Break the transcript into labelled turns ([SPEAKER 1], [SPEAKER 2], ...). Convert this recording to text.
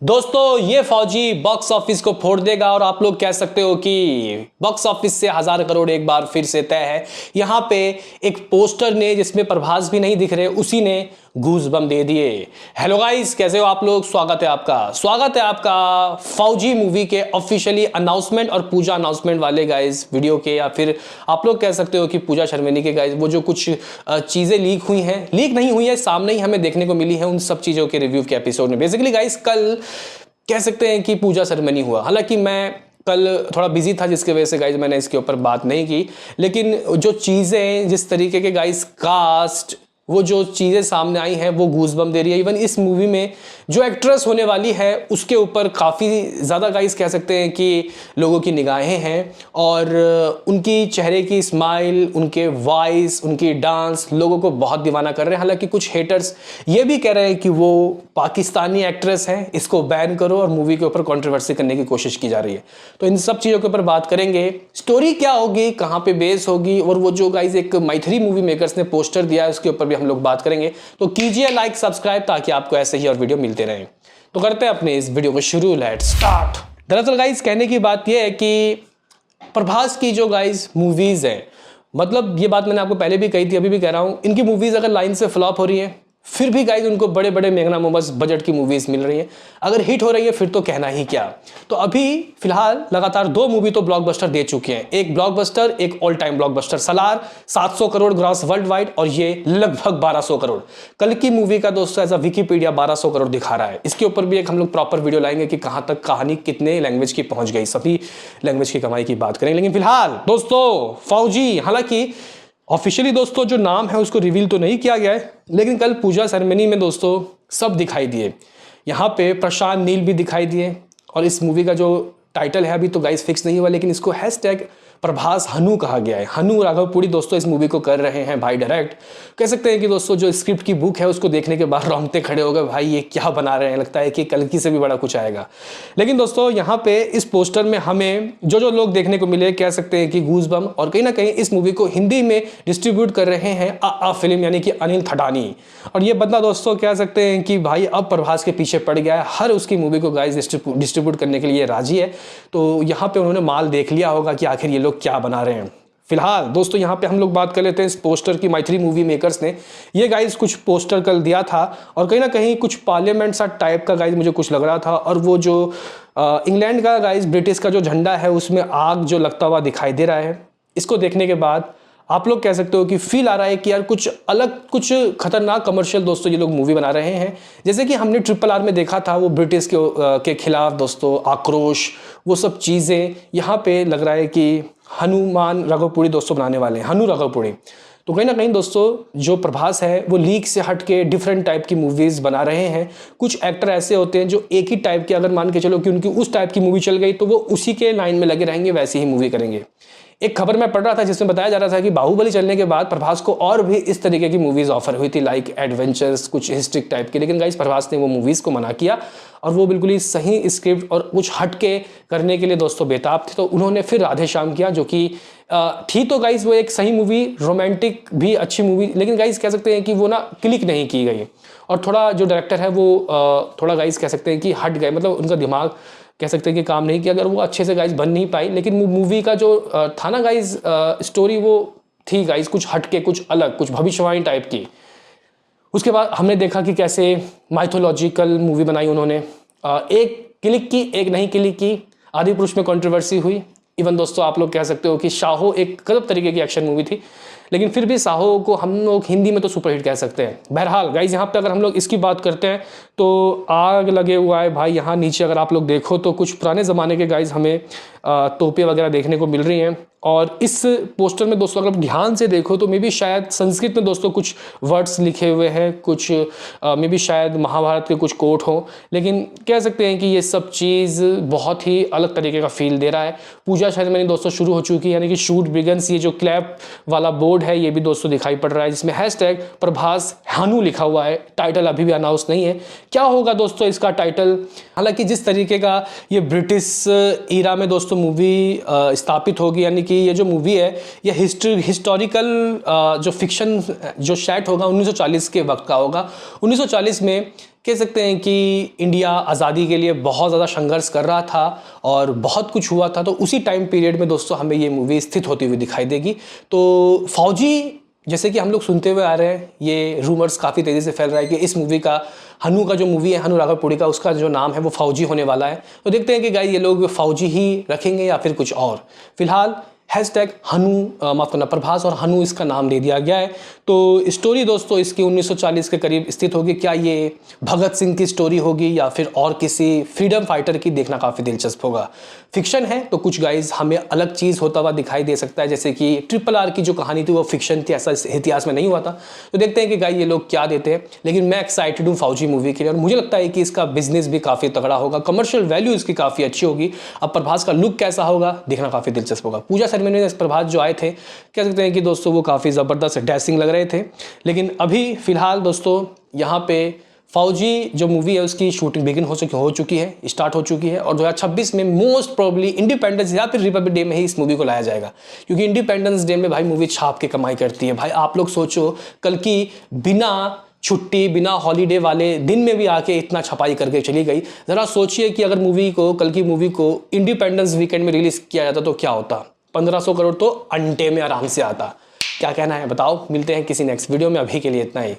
[SPEAKER 1] दोस्तों ये फौजी बॉक्स ऑफिस को फोड़ देगा और आप लोग कह सकते हो कि बॉक्स ऑफिस से 1000 करोड़ एक बार फिर से तय है। यहां पे एक पोस्टर ने जिसमें प्रभास भी नहीं दिख रहे, उसी ने गूज़बम्प दे दिए। हेलो गाइस, कैसे हो आप लोग? स्वागत है आपका फौजी मूवी के ऑफिशियली अनाउंसमेंट और पूजा अनाउंसमेंट वाले गाइस वीडियो के, या फिर आप लोग कह सकते हो कि पूजा शर्मिनी के गाइस वो जो कुछ चीजें लीक नहीं हुई है, सामने ही हमें देखने को मिली है। उन सब चीजों के रिव्यू के एपिसोड में बेसिकली गाइस कल कह सकते हैं कि पूजा सेरेमनी हुआ। हालांकि मैं कल थोड़ा बिजी था जिसकी वजह से गाइज मैंने इसके ऊपर बात नहीं की, लेकिन जो चीज़ें जिस तरीके के गाइज कास्ट वो जो चीज़ें सामने आई हैं वो गूज़बम्प दे रही है। इवन इस मूवी में जो एक्ट्रेस होने वाली है उसके ऊपर काफ़ी ज़्यादा गाइस कह सकते हैं कि लोगों की निगाहें हैं, और उनकी चेहरे की स्माइल, उनके वॉइस, उनकी डांस लोगों को बहुत दीवाना कर रहे हैं। हालांकि कुछ हेटर्स ये भी कह रहे हैं कि वो पाकिस्तानी एक्ट्रेस है, इसको बैन करो, और मूवी के ऊपर कंट्रोवर्सी करने की कोशिश की जा रही है। तो इन सब चीज़ों के ऊपर बात करेंगे, स्टोरी क्या होगी, कहाँ पे बेस होगी, और वो जो गाइज एक मैथिली मूवी मेकर्स ने पोस्टर दिया है उसके ऊपर भी हम लोग बात करेंगे। तो कीजिए लाइक, सब्सक्राइब, ताकि आपको ऐसे ही और वीडियो मिलते रहें। तो करते हैं अपने इस वीडियो को शुरू। Let's start. दरअसल गाइज कहने की बात यह है कि प्रभास की जो गाइज मूवीज है, मतलब ये बात मैंने आपको पहले भी कही थी, अभी भी कह रहा हूं, इनकी मूवीज अगर लाइन से फ्लॉप हो रही है फिर भी गाइज उनको बड़े बड़े मैग्नामस बजट की मूवीज मिल रही हैं। अगर हिट हो रही है फिर तो कहना ही क्या। तो अभी फिलहाल लगातार 2 मूवी तो ब्लॉकबस्टर दे चुके हैं। एक ब्लॉकबस्टर, एक all time blockbuster Salaar, 700 crore gross world wide, और ये लगभग 1200 करोड़। कल की मूवी का दोस्तों ऐसा विकिपीडिया 1200 करोड़ दिखा रहा है। इसके ऊपर भी एक हम लोग प्रॉपर वीडियो लाएंगे कि कहां तक कहानी कितने लैंग्वेज की पहुंच गई, सभी लैंग्वेज की कमाई की बात करेंगे। लेकिन फिलहाल दोस्तों फौजी, हालांकि ऑफिशियली दोस्तों जो नाम है उसको रिवील तो नहीं किया गया है, लेकिन कल पूजा सेरेमनी में दोस्तों सब दिखाई दिए। यहाँ पे प्रशांत नील भी दिखाई दिए, और इस मूवी का जो टाइटल है अभी तो गाइस फिक्स नहीं हुआ, लेकिन इसको हैशटैग प्रभास हनु कहा गया है। हनु राघवपुरी दोस्तों इस मूवी को कर रहे हैं भाई डायरेक्ट। कह सकते हैं कि दोस्तों जो स्क्रिप्ट की बुक है उसको देखने के बाद रोंगटे खड़े हो गए, भाई ये क्या बना रहे हैं, लगता है कि कल्कि से भी बड़ा कुछ आएगा। लेकिन दोस्तों यहाँ पे इस पोस्टर में हमें जो लोग देखने को मिले, कह सकते हैं कि गूज़बम्प, और कहीं ना कहीं इस मूवी को हिंदी में डिस्ट्रीब्यूट कर रहे हैं फिल्म यानी कि अनिल थडानी। और ये बंदा दोस्तों कह सकते हैं कि भाई अब प्रभास के पीछे पड़ गया है, हर उसकी मूवी को गाइस डिस्ट्रीब्यूट करने के लिए राजी है। तो यहाँ पे उन्होंने माल देख लिया होगा कि आखिर ये लोग क्या बना रहे हैं। फिलहाल दोस्तों यहाँ पे हम लोग बात कर लेते हैं इस पोस्टर की। मैथिली मूवी मेकर्स ने ये गाइज कुछ पोस्टर कल दिया था, और कहीं ना कहीं कुछ पार्लियामेंट सा टाइप का गाइज मुझे कुछ लग रहा था, और वो जो इंग्लैंड का गाइज ब्रिटिश का जो झंडा है उसमें आग जो लगता हुआ दिखाई दे रहा है। इसको देखने के बाद आप लोग कह सकते हो कि फील आ रहा है कि यार कुछ अलग, कुछ खतरनाक कमर्शियल दोस्तों ये लोग मूवी बना रहे हैं। जैसे कि हमने RRR में देखा था वो ब्रिटिश के खिलाफ दोस्तों आक्रोश, वो सब चीज़ें यहाँ पे लग रहा है कि हनुमान राघवपुरी दोस्तों बनाने वाले हैं, हनु राघवपुरी। तो कहीं ना कहीं दोस्तों जो प्रभास है वो लीक से हट के डिफरेंट टाइप की मूवीज़ बना रहे हैं। कुछ एक्टर ऐसे होते हैं जो एक ही टाइप के, अगर मान के चलो कि उनकी उस टाइप की मूवी चल गई तो वो उसी के लाइन में लगे रहेंगे, वैसी ही मूवी करेंगे। एक खबर मैं पढ़ रहा था जिसमें बताया जा रहा था कि बाहुबली चलने के बाद प्रभास को और भी इस तरीके की मूवीज ऑफर हुई थी, लाइक एडवेंचर्स, कुछ हिस्ट्रिक टाइप की। लेकिन गाइस प्रभास ने वो मूवीज को मना किया, और वो बिल्कुल ही सही स्क्रिप्ट और कुछ हटके करने के लिए दोस्तों बेताब थे। तो उन्होंने फिर राधे श्याम किया, जो कि थी तो गाइस वो एक सही मूवी, रोमांटिक भी अच्छी मूवी, लेकिन गाइस कह सकते हैं कि वो ना क्लिक नहीं की गई, और थोड़ा जो डायरेक्टर है वो थोड़ा गाइस कह सकते हैं कि हट गए, मतलब उनका दिमाग कह सकते हैं कि काम नहीं किया, अगर वो अच्छे से गाइज बन नहीं पाई। लेकिन मूवी का जो था ना गाइज स्टोरी, वो थी गाइज कुछ हटके, कुछ अलग, कुछ भविष्यवाणी टाइप की। उसके बाद हमने देखा कि कैसे माइथोलॉजिकल मूवी बनाई उन्होंने, एक क्लिक की, एक नहीं क्लिक की। आदि पुरुष में कंट्रोवर्सी हुई। इवन दोस्तों आप लोग कह सकते हो कि शाहो एक गलत तरीके की एक्शन मूवी थी, लेकिन फिर भी साहो को हम लोग हिंदी में तो सुपरहिट कह सकते हैं। बहरहाल गाइज यहाँ पे अगर हम लोग इसकी बात करते हैं तो आग लगे हुआ है भाई। यहाँ नीचे अगर आप लोग देखो तो कुछ पुराने ज़माने के गाइज हमें तोपे वगैरह देखने को मिल रही हैं, और इस पोस्टर में दोस्तों अगर ध्यान से देखो तो मे बी शायद संस्कृत में दोस्तों कुछ वर्ड्स लिखे हुए हैं, कुछ मे बी शायद महाभारत के कुछ कोट हो। लेकिन कह सकते हैं कि ये सब चीज़ बहुत ही अलग तरीके का फील दे रहा है। पूजा सेरेमनी दोस्तों शुरू हो चुकी है, यानी कि शूट बिगन्स। ये जो क्लैप वाला बोर्ड है ये भी दोस्तों दिखाई पड़ रहा है, जिसमें हैशटैग प्रभास हनु लिखा हुआ है। टाइटल अभी भी अनाउंस नहीं है, क्या होगा दोस्तों इसका टाइटल। हालांकि जिस तरीके का ये ब्रिटिश ईरा में दोस्तों मूवी स्थापित होगी, यानी कि ये जो मूवी है ये हिस्टोरिकल जो फिक्शन जो सेट होगा 1940 के वक्त का होगा। 1940 में कह सकते हैं कि इंडिया आज़ादी के लिए बहुत ज़्यादा संघर्ष कर रहा था और बहुत कुछ हुआ था। तो उसी टाइम पीरियड में दोस्तों हमें ये मूवी स्थित होती हुई दिखाई देगी। तो फौजी, जैसे कि हम लोग सुनते हुए आ रहे हैं, ये रूमर्स काफ़ी तेज़ी से फैल रहा है कि इस मूवी का, हनु का जो मूवी है, हनु राघवपुड़ी का, उसका जो नाम है वो फौजी होने वाला है। तो देखते हैं कि गाइस ये लोग फौजी ही रखेंगे या फिर कुछ और। फिलहाल हैशटैग हनु, माफ करना, प्रभास और हनु इसका नाम दे दिया गया है। तो स्टोरी दोस्तों इसकी 1940 के करीब स्थित होगी। क्या ये भगत सिंह की स्टोरी होगी या फिर और किसी फ्रीडम फाइटर की, देखना काफ़ी दिलचस्प होगा। फिक्शन है तो कुछ गाइज हमें अलग चीज़ होता हुआ दिखाई दे सकता है, जैसे कि RRR की जो कहानी थी वो फिक्शन थी, ऐसा इतिहास में नहीं हुआ था। तो देखते हैं कि गाइज ये लोग क्या देते हैं। लेकिन मैं एक्साइटेड हूँ फौजी मूवी के लिए और मुझे लगता है कि इसका बिजनेस भी काफ़ी तगड़ा होगा, कमर्शियल वैल्यू इसकी काफ़ी अच्छी होगी। अब प्रभास का लुक कैसा होगा देखना काफ़ी दिलचस्प होगा। पूजा सेरेमनी में प्रभास जो आए थे, कह सकते हैं कि दोस्तों वो काफ़ी ज़बरदस्त डैशिंग लग रहे थे। लेकिन अभी फिलहाल दोस्तों यहाँ पे फौजी जो मूवी है उसकी शूटिंग बिगिन हो चुकी है, स्टार्ट हो चुकी है और 2026 में मोस्ट प्रोबेबली इंडिपेंडेंस या फिर रिपब्लिक डे में ही इस मूवी को लाया जाएगा। क्योंकि इंडिपेंडेंस डे में भाई मूवी छाप के कमाई करती है। भाई आप लोग सोचो, कल की बिना छुट्टी, बिना हॉलीडे वाले दिन में भी आके इतना छपाई करके चली गई। ज़रा सोचिए कि अगर मूवी को, कल की मूवी को इंडिपेंडेंस वीकेंड में रिलीज़ किया जाता तो क्या होता। 1500 करोड़ तो अंटे में आराम से आता। क्या कहना है बताओ। मिलते हैं किसी नेक्स्ट वीडियो में, अभी के लिए इतना ही।